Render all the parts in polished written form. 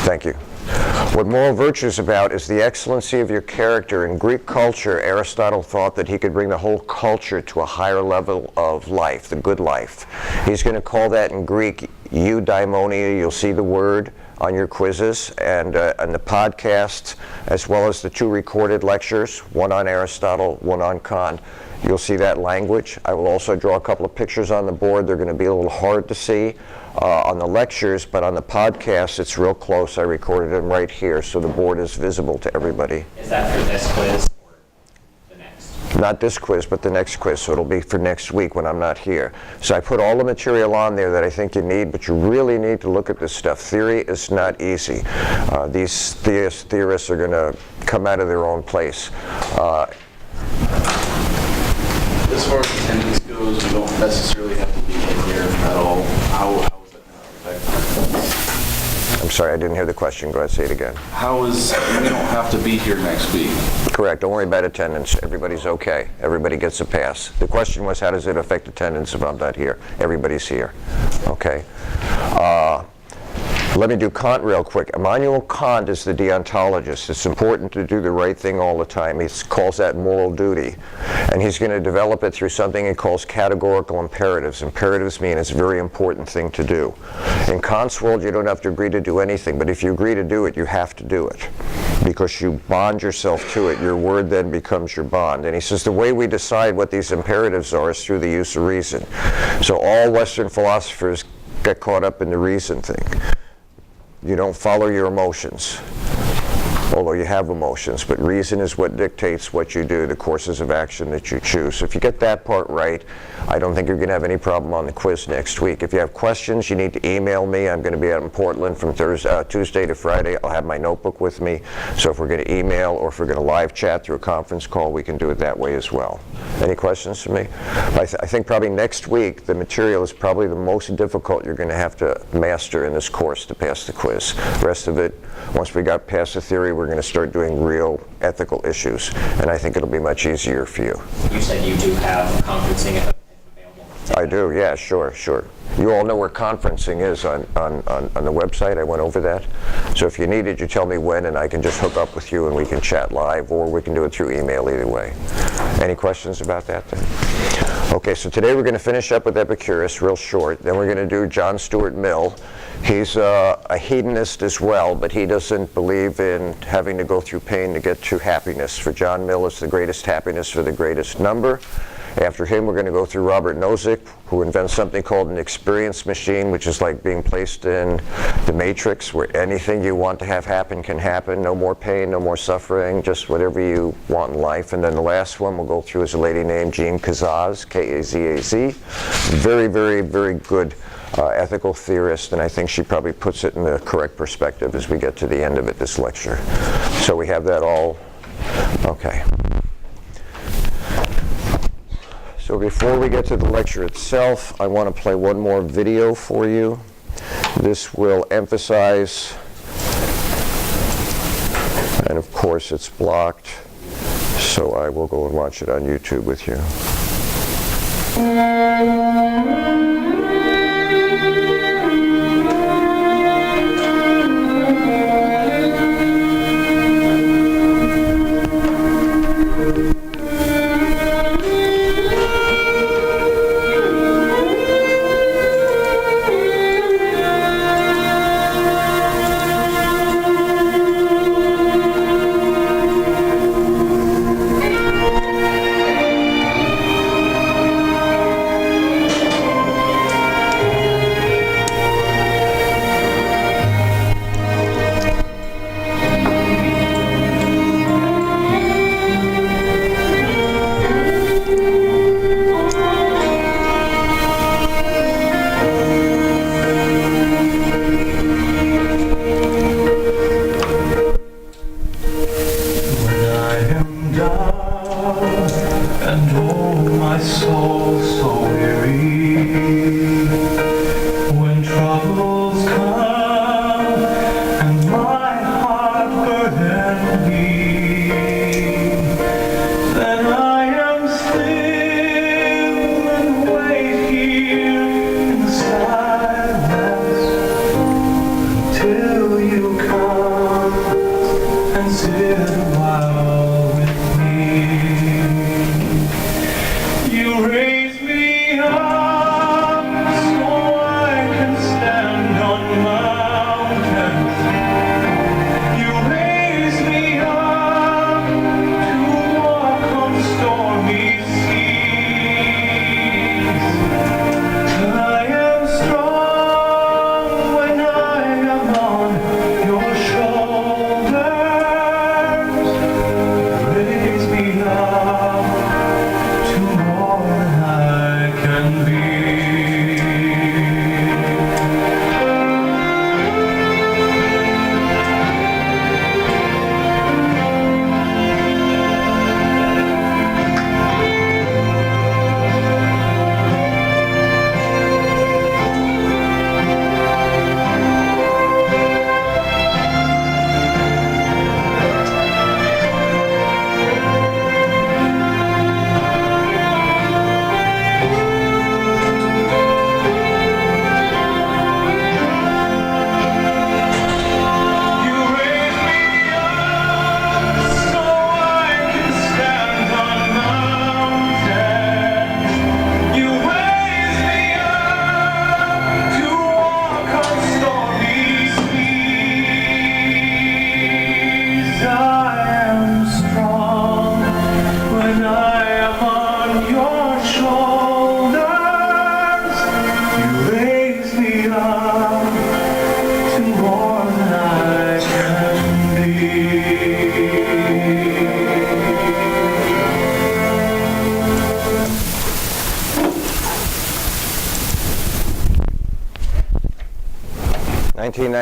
Thank you. What moral virtue is about is the excellency of your character. In Greek culture, Aristotle thought that he could bring the whole culture to a higher level of life, the good life. He's going to call that in Greek eudaimonia. You'll see the word on your quizzes and on the podcast, as well as the 2 recorded lectures, one on Aristotle, one on Kant. You'll see that language. I will also draw a couple of pictures on the board. They're going to be a little hard to see on the lectures, but on the podcast it's real close. I recorded them right here, so the board is visible to everybody. Is that for this quiz or the next? Not this quiz, but the next quiz, so it'll be for next week when I'm not here. So I put all the material on there that I think you need, but you really need to look at this stuff. Theory is not easy. These theorists are going to come out of their own place. As far as attendance goes, you don't necessarily have to be in here at all. How is that going to affect? I'm sorry, I didn't hear the question. Go ahead, say it again. How is, we don't have to be here next week? Correct. Don't worry about attendance. Everybody's okay. Everybody gets a pass. The question was, how does it affect attendance if I'm not here? Everybody's here. Okay. Let me do Kant real quick. Immanuel Kant is the deontologist. It's important to do the right thing all the time. He calls that moral duty. And he's going to develop it through something he calls categorical imperatives. Imperatives mean it's a very important thing to do. In Kant's world, you don't have to agree to do anything, but if you agree to do it, you have to do it, because you bond yourself to it. Your word then becomes your bond. And he says the way we decide what these imperatives are is through the use of reason. So all Western philosophers get caught up in the reason thing. You don't follow your emotions, although you have emotions, but reason is what dictates what you do, the courses of action that you choose. So if you get that part right, I don't think you're going to have any problem on the quiz next week. If you have questions, you need to email me. I'm going to be out in Portland from Tuesday to Friday. I'll have my notebook with me. So if we're going to email or if we're going to live chat through a conference call, we can do it that way as well. Any questions for me? I think probably next week, the material is probably the most difficult you're going to have to master in this course to pass the quiz. The rest of it, once we got past the theory, we're going to start doing real ethical issues, and I think it'll be much easier for you. You said you do have conferencing available. I do, yeah, sure. You all know where conferencing is on the website. I went over that. So if you need it, you tell me when, and I can just hook up with you and we can chat live, or we can do it through email, either way. Any questions about that then? Okay, so today we're going to finish up with Epicurus, real short. Then we're going to do John Stuart Mill. He's a hedonist as well, but he doesn't believe in having to go through pain to get to happiness. For John Mill, it's the greatest happiness for the greatest number. After him, we're going to go through Robert Nozick, who invents something called an experience machine, which is like being placed in the Matrix, where anything you want to have happen can happen. No more pain, no more suffering, just whatever you want in life. And then the last one we'll go through is a lady named Jean Kazaz, K-A-Z-A-Z. Very, very, very good ethical theorist, and I think she probably puts it in the correct perspective as we get to the end of it, this lecture. So we have that all. Okay. So before we get to the lecture itself, I want to play one more video for you. This will emphasize, and of course it's blocked, so I will go and watch it on YouTube with you.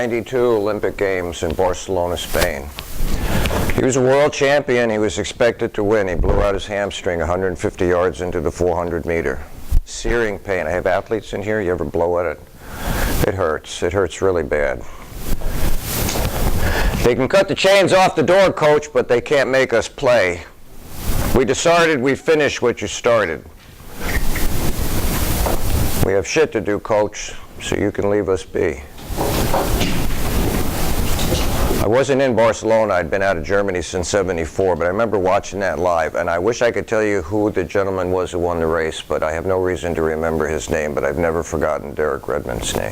1992 Olympic Games in Barcelona, Spain. He was a world champion. He was expected to win. He blew out his hamstring 150 yards into the 400 meter. Searing pain. I have athletes in here. You ever blow at it? It hurts. It hurts really bad. They can cut the chains off the door, coach, but they can't make us play. We decided we'd finish what you started. We have shit to do, coach, so you can leave us be. I wasn't in Barcelona. I'd been out of Germany since '74, but I remember watching that live, and I wish I could tell you who the gentleman was who won the race, but I have no reason to remember his name, but I've never forgotten Derek Redmond's name.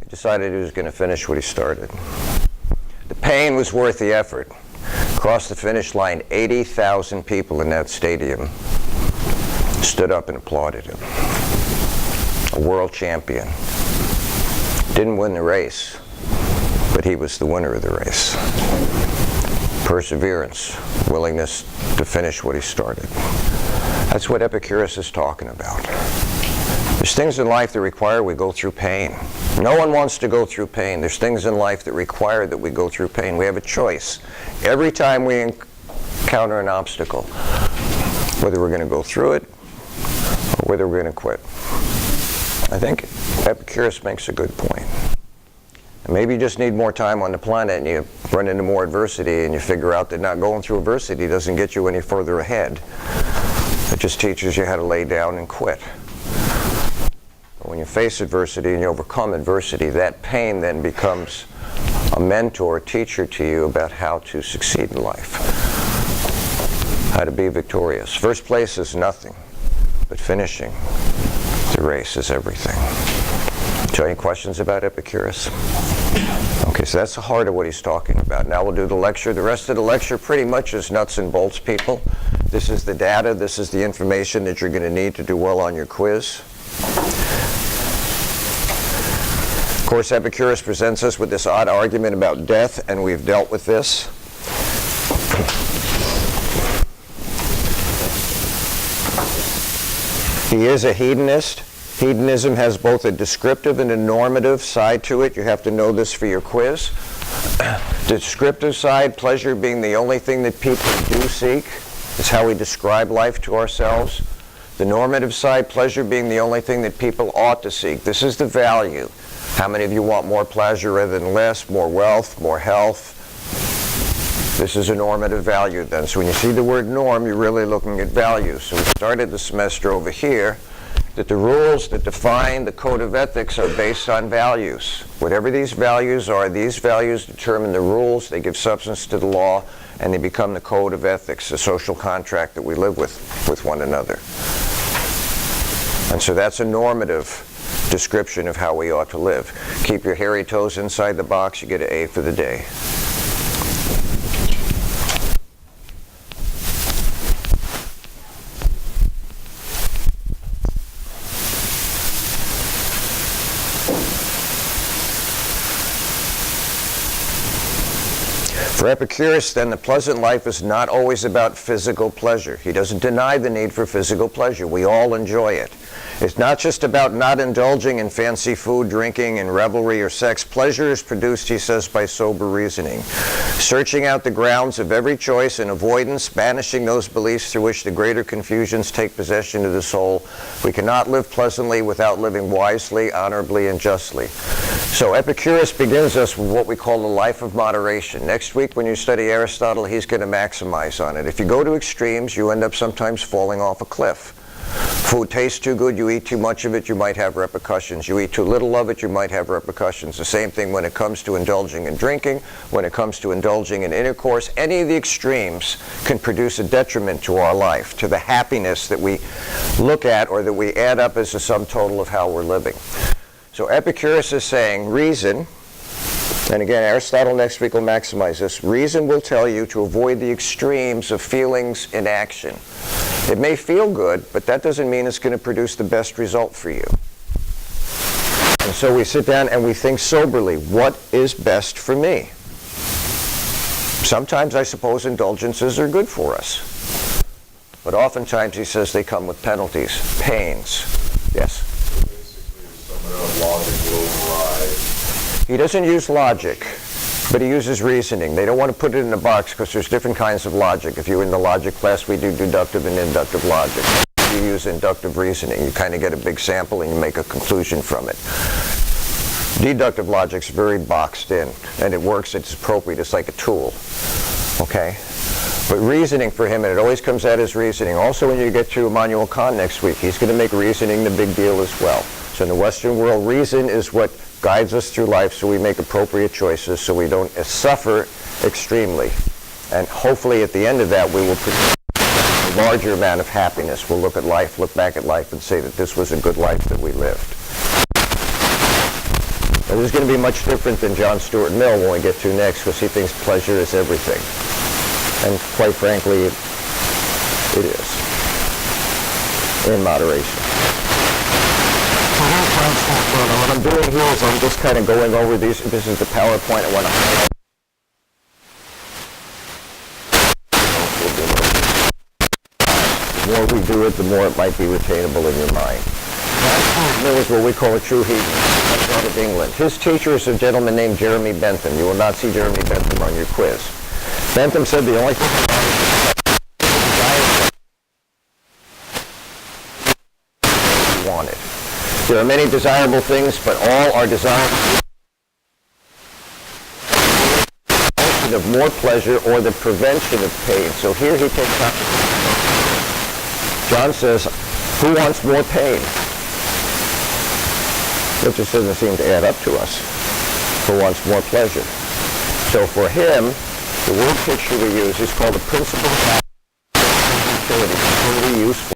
He decided he was going to finish what he started. The pain was worth the effort. Across the finish line, 80,000 people in that stadium stood up and applauded him. A world champion. Didn't win the race, but he was the winner of the race. Perseverance, willingness to finish what he started. That's what Epicurus is talking about. There's things in life that require we go through pain. No one wants to go through pain. There's things in life that require that we go through pain. We have a choice. Every time we encounter an obstacle, whether we're going to go through it or whether we're going to quit. I think Epicurus makes a good point. And maybe you just need more time on the planet and you run into more adversity and you figure out that not going through adversity doesn't get you any further ahead. It just teaches you how to lay down and quit. But when you face adversity and you overcome adversity, that pain then becomes a mentor, teacher to you about how to succeed in life, how to be victorious. First place is nothing, but finishing the race is everything. So any questions about Epicurus? Okay, so that's the heart of what he's talking about. Now we'll do the lecture. The rest of the lecture pretty much is nuts and bolts, people. This is the data. This is the information that you're going to need to do well on your quiz. Of course, Epicurus presents us with this odd argument about death, and we've dealt with this. He is a hedonist. Hedonism has both a descriptive and a normative side to it. You have to know this for your quiz. The descriptive side, pleasure being the only thing that people do seek, is how we describe life to ourselves. The normative side, pleasure being the only thing that people ought to seek. This is the value. How many of you want more pleasure rather than less, more wealth, more health? This is a normative value then. So when you see the word norm, you're really looking at values. So we started the semester over here that the rules that define the code of ethics are based on values. Whatever these values are, these values determine the rules, they give substance to the law, and they become the code of ethics, the social contract that we live with one another. And so that's a normative description of how we ought to live. Keep your hairy toes inside the box, you get an A for the day. For Epicurus, then, the pleasant life is not always about physical pleasure. He doesn't deny the need for physical pleasure. We all enjoy it. It's not just about not indulging in fancy food, drinking, and revelry or sex. Pleasure is produced, he says, by sober reasoning. Searching out the grounds of every choice and avoidance, banishing those beliefs through which the greater confusions take possession of the soul. We cannot live pleasantly without living wisely, honorably, and justly. So Epicurus begins us with what we call the life of moderation. Next week when you study Aristotle, he's going to maximize on it. If you go to extremes, you end up sometimes falling off a cliff. Food tastes too good, you eat too much of it, you might have repercussions. You eat too little of it, you might have repercussions. The same thing when it comes to indulging in drinking, when it comes to indulging in intercourse. Any of the extremes can produce a detriment to our life, to the happiness that we look at or that we add up as a sum total of how we're living. So Epicurus is saying reason, and again Aristotle next week will maximize this, reason will tell you to avoid the extremes of feelings in action. It may feel good, but that doesn't mean it's going to produce the best result for you. And so we sit down and we think soberly, what is best for me? Sometimes I suppose indulgences are good for us. But oftentimes he says they come with penalties, pains. Yes? Basically, to sum it up, logic He doesn't use logic, but he uses reasoning. They don't want to put it in a box because there's different kinds of logic. If you're in the logic class, we do deductive and inductive logic. You use inductive reasoning. You kind of get a big sample and you make a conclusion from it. Deductive logic's very boxed in, and it works, it's appropriate, it's like a tool, okay? But reasoning for him, and it always comes out as reasoning. Also, when you get to Immanuel Kant next week, he's going to make reasoning the big deal as well. So in the Western world, reason is what guides us through life so we make appropriate choices so we don't suffer extremely. And hopefully at the end of that, we will produce a larger amount of happiness. We'll look back at life and say that this was a good life that we lived. Now, this is going to be much different than John Stuart Mill when we get to next, because he thinks pleasure is everything. And quite frankly, it is. In moderation. What I'm doing here is I'm just kind of going over these. This is the PowerPoint I want to highlight. The more we do it, the more it might be retainable in your mind. Mill is what we call a true hedonist, out of England. His teacher is a gentleman named Jeremy Bentham. You will not see Jeremy Bentham on your quiz. Bentham said the only thing he wanted. There are many desirable things, but all are desirable of more pleasure or the prevention of pain. So here he takes up. John says, who wants more pain? That just doesn't seem to add up to us. Who wants more pleasure? So for him, the word picture we use is called the principle of utility, totally useful.